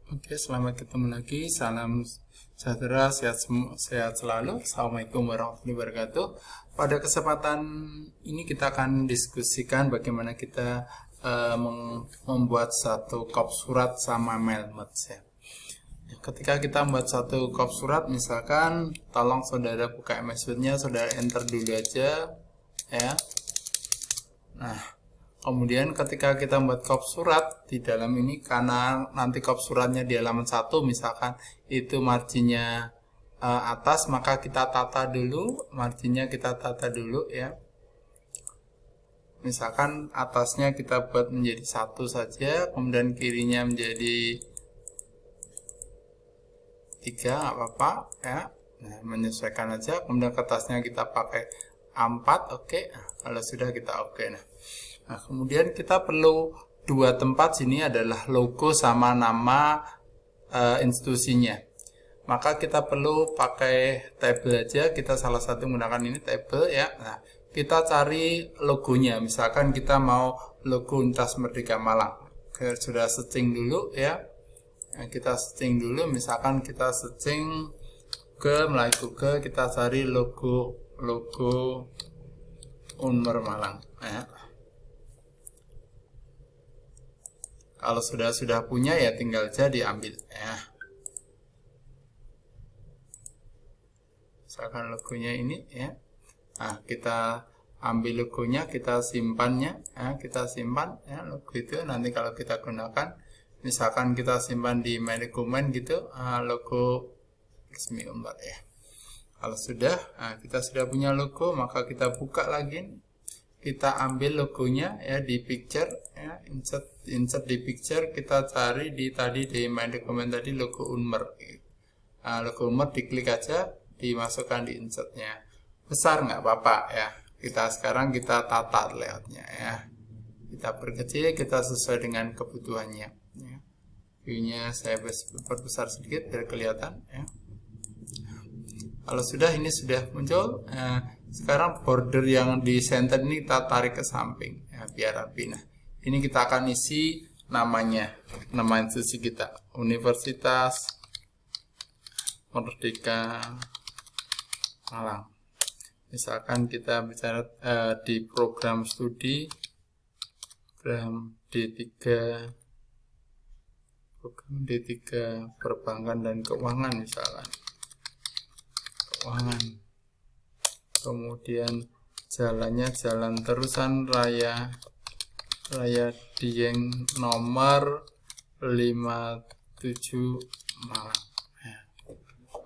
Oke, selamat ketemu lagi. Salam sejahtera, sehat selalu. Assalamualaikum warahmatullahi wabarakatuh. Pada kesempatan ini kita akan diskusikan bagaimana kita membuat satu kop surat sama mailbox ya. Ketika kita membuat satu kop surat, misalkan tolong saudara buka MS Word-nya, saudara enter dulu aja ya. Nah, kemudian ketika kita membuat kop surat di dalam ini, karena nanti kop suratnya di halaman 1 misalkan itu marginnya atas, maka kita tata dulu, marginnya kita tata dulu ya. Misalkan atasnya kita buat menjadi 1 saja, kemudian kirinya menjadi 3, nggak apa-apa ya. Nah, menyesuaikan aja, kemudian kertasnya kita pakai A4, oke. Kalau sudah kita oke. Nah, kemudian kita perlu dua tempat, sini adalah logo sama nama institusinya. Maka kita perlu pakai tabel aja, kita salah satu menggunakan ini tabel ya. Nah, kita cari logonya, misalkan kita mau logo Universitas Merdeka Malang. Sudah searching dulu ya. Nah, kita searching dulu, misalkan kita searching melalui Google, kita cari logo Unmer Malang ya. Kalau sudah punya ya tinggal aja diambil ya. Misalkan logonya ini ya. Nah, kita ambil logonya, kita simpannya ya, kita simpan ya logo itu. Nanti kalau kita gunakan, misalkan kita simpan di My Document gitu, logo resmi Unpad ya. Kalau sudah, kita sudah punya logo, maka kita buka lagi. Kita ambil logonya ya di picture ya, insert di picture, kita cari tadi di My Document tadi logo Unmer. Logo Unmer diklik aja, dimasukkan di insertnya. Besar nggak apa-apa ya. Sekarang kita tata layoutnya ya. Kita perkecil, kita sesuai dengan kebutuhannya ya. View-nya saya perbesar sedikit biar kelihatan ya. Kalau sudah, ini sudah muncul. Sekarang border yang di center ini kita tarik ke samping ya, biar rapi. Nah, ini kita akan isi namanya, nama institusi kita, Universitas Merdeka Malang. Misalkan kita bicara di program studi, program D3 perbankan dan keuangan misalkan. Kemudian jalannya Jalan Terusan Raya Dieng nomor 57 Malang ya.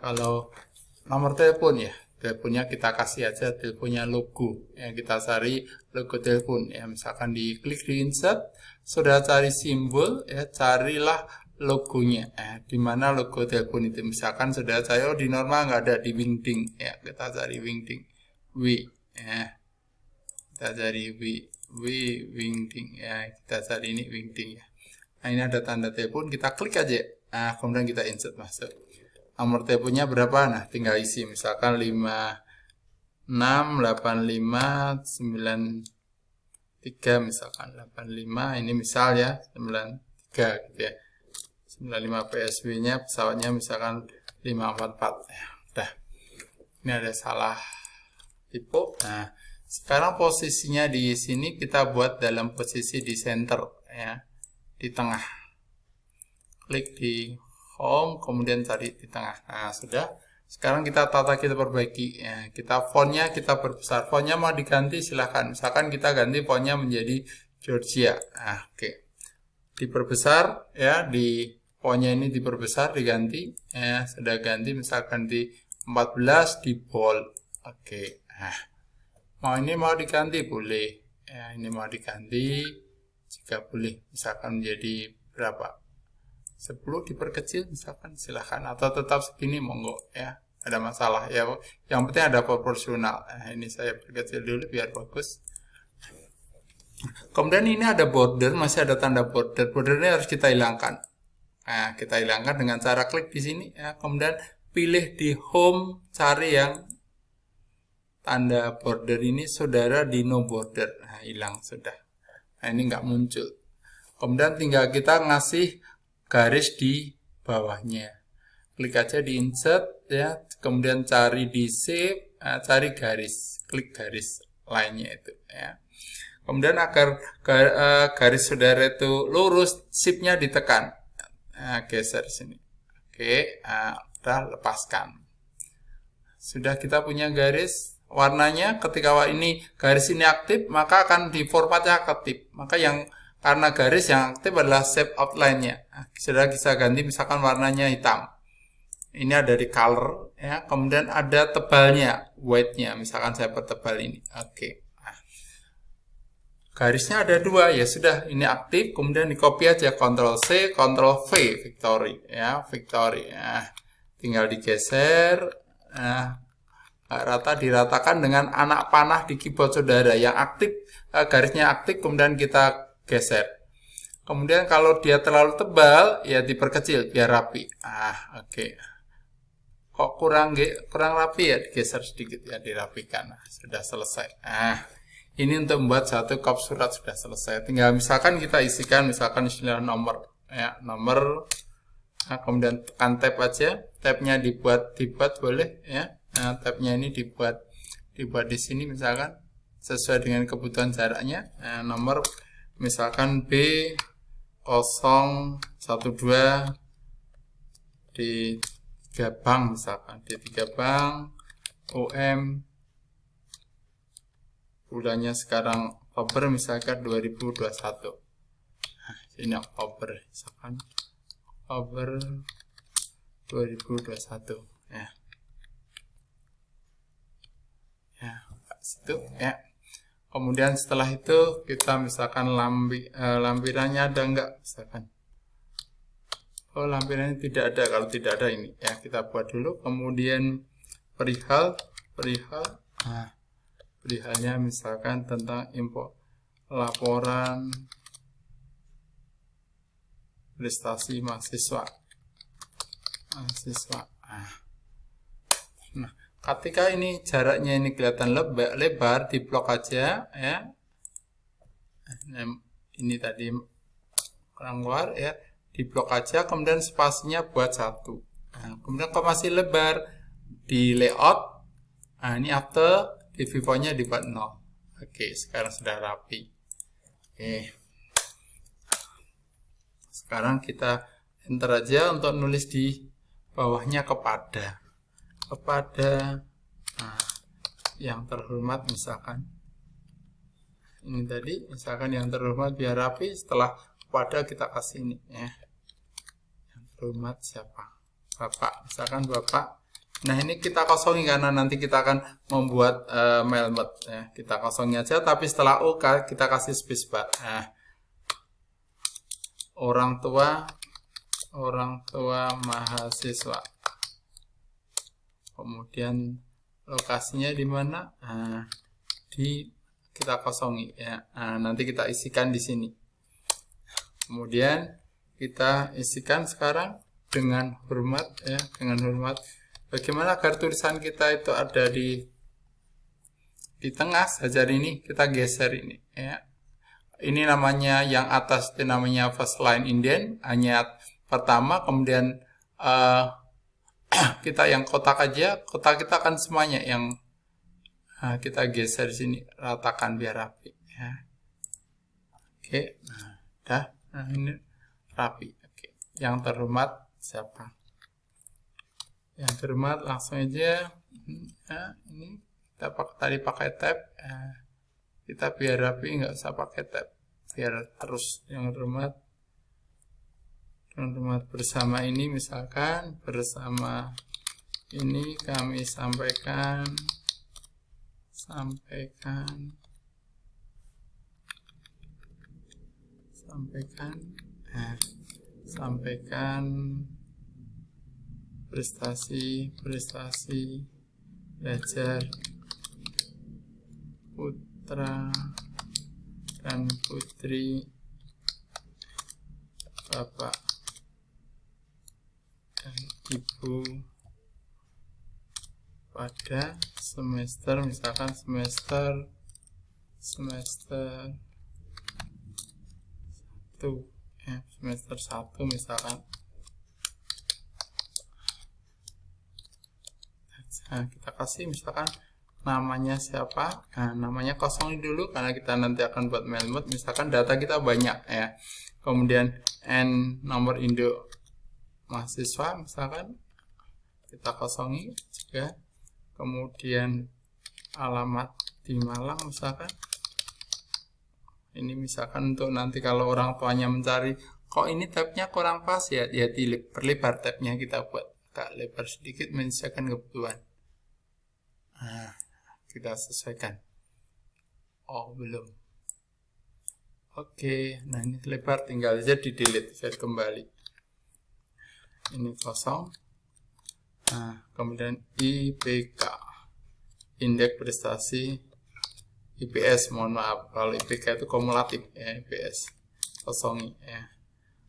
Kalau nomor telepon ya, teleponnya kita kasih aja teleponnya logo ya, kita cari logo telepon ya, misalkan diklik di insert, sudah cari simbol ya, carilah logonya di mana logo telepon itu. Misalkan sudah saya di normal nggak ada, di Wingding ya, kita cari Wingding ya, kita cari Wingding ya, kita cari ini Wingding ya. Nah, ini ada tanda telepon, kita klik aja. Nah, kemudian kita insert masuk. Nomor teleponnya berapa? Nah, tinggal isi, misalkan 568593 misalkan 85, ini misal ya 93 gitu ya. 95 PSW-nya pesawatnya misalkan 544 ya. Udah. Ini ada salah tipe. Nah, sekarang posisinya di sini kita buat dalam posisi di center ya, di tengah. Klik di home, kemudian cari di tengah. Nah, sudah. Sekarang kita tata, kita perbaiki ya. Kita fontnya kita perbesar. Fontnya mau diganti silahkan. Misalkan kita ganti fontnya menjadi Georgia. Nah, oke. Diperbesar ya, di fontnya ini diperbesar, diganti ya, sudah ganti misalkan di 14, di bold. Oke. Nah, mau diganti boleh ya, ini mau diganti jika boleh, misalkan menjadi berapa, 10 diperkecil misalkan silahkan, atau tetap segini monggo ya, ada masalah ya, yang penting ada proporsional. Nah, ini saya perkecil dulu biar bagus. Kemudian ini ada border, masih ada tanda border. Bordernya harus kita hilangkan. Nah, kita hilangkan dengan cara klik di sini ya, kemudian pilih di home, cari yang tanda border ini, saudara di no border. Nah, hilang sudah. Nah, ini nggak muncul. Kemudian tinggal kita ngasih garis di bawahnya. Klik aja di insert ya, kemudian cari di shape, cari garis, klik garis lainnya itu ya. Kemudian agar garis saudara itu lurus, shift-nya ditekan. Geser sini. Oke, udah lepaskan. Sudah kita punya garis warnanya. Ketika ini garis ini aktif, maka akan di formatnya aktif. Maka yang karena garis yang aktif adalah shape outline-nya. Sudah bisa ganti misalkan warnanya hitam. Ini ada di color ya. Kemudian ada tebalnya, weight-nya. Misalkan saya pertebal ini. Oke. Garisnya ada dua, ya sudah, ini aktif, kemudian di copy aja, Ctrl C, Ctrl V, victory, ya, victory, ya. Tinggal digeser, rata diratakan dengan anak panah di keyboard saudara, yang aktif, garisnya aktif, kemudian kita geser. Kemudian kalau dia terlalu tebal, ya diperkecil, biar rapi. Oke. Kok kurang rapi ya, digeser sedikit, ya, dirapikan. Sudah selesai. Ini untuk membuat satu kop surat sudah selesai. Tinggal misalkan kita isikan misalkan istilah nomor ya, nomor. Kemudian tekan tab aja. Tabnya dibuat boleh ya. Tabnya ini dibuat di sini misalkan sesuai dengan kebutuhan jaraknya. Nomor misalkan B012 di 3 bank misalkan, di 3 bank UM bulannya sekarang Oktober misalkan 2021. Ini Oktober misalkan Oktober 2021 ya. Ya, situ ya. Kemudian setelah itu kita misalkan lampirannya ada enggak misalkan. Oh, lampirannya tidak ada. Kalau tidak ada ini ya kita buat dulu. Kemudian perihal perihalnya misalkan tentang info laporan prestasi mahasiswa. Nah, ketika ini jaraknya ini kelihatan lebar, diblok aja ya. Ini tadi kurang luar ya, diblok aja, kemudian spasinya buat 1. Kemudian kalau masih lebar di layout, ini after di viewportnya dibuat 0. Oke, sekarang sudah rapi. Oke. Sekarang kita enter aja untuk nulis di bawahnya kepada yang terhormat misalkan. Ini tadi misalkan yang terhormat biar rapi, setelah kepada kita kasih ini ya. Yang terhormat siapa? Bapak, misalkan Bapak. Nah, ini kita kosongin karena nanti kita akan membuat mail mode ya. Kita kosongin aja, tapi setelah U kita kasih spacebar. Orang tua mahasiswa. Kemudian lokasinya di mana? Kita kosongi ya. Nanti kita isikan di sini. Kemudian kita isikan sekarang dengan hormat ya, dengan hormat. Bagaimana agar tulisan kita itu ada di tengah saja, ini kita geser ini ya. Ini namanya yang atas itu namanya first line indent, hanya pertama, kemudian kita yang kotak aja, kotak kita akan semuanya yang kita geser di sini, ratakan biar rapi ya. Oke. Nah, ini rapi. Oke. Yang terhormat siapa? Yang terhormat langsung aja ini kita pakai tab, kita biar rapi, nggak usah pakai tab, biar terus yang terhormat bersama ini misalkan, bersama ini kami sampaikan prestasi belajar putra dan putri Bapak dan Ibu pada semester misalkan semester 1 ya, semester 1 misalkan Nah, kita kasih misalkan namanya siapa. Nah, namanya kosongin dulu karena kita nanti akan buat mail mode. Misalkan data kita banyak ya. Kemudian nomor induk mahasiswa misalkan kita kosongi juga. Kemudian alamat di Malang misalkan. Ini misalkan untuk nanti kalau orang tuanya mencari, kok ini tabnya kurang pas ya, diperlebar tabnya, kita buat agak lebar sedikit menyesuaikan kebutuhan. Nah, kita sesuaikan. Oh, belum. Oke, nah ini lebar, tinggal aja di delete, saya kembali. Ini kosong. Nah, kemudian IPK, indeks prestasi IPS, mohon maaf kalau IPK itu kumulatif ya, IPS kosongi ya.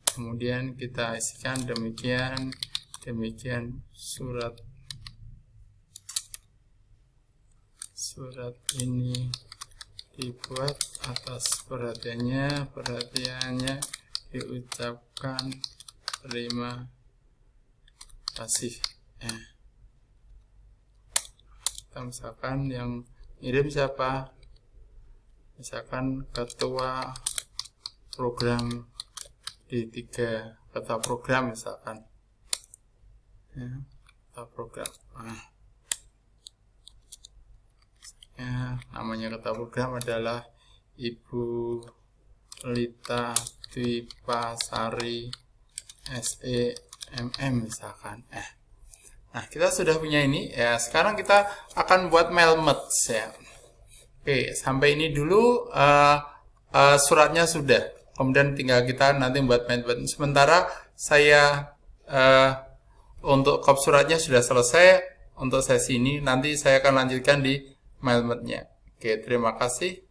Kemudian kita isikan demikian surat ini dibuat atas perhatiannya diucapkan terima kasih ya. Kita misalkan yang ngirim siapa, misalkan ketua program di 3 kata program misalkan ya, kata program. Nah, ya, namanya kata program adalah Ibu Lita Dwipasari SEMM misalkan. Nah, kita sudah punya ini ya. Sekarang kita akan buat mail merge ya. Oke, sampai ini dulu suratnya sudah. Kemudian tinggal kita nanti buat mail button. Sementara saya untuk copy suratnya sudah selesai untuk sesi ini. Nanti saya akan lanjutkan di mail buttonnya. Oke, terima kasih.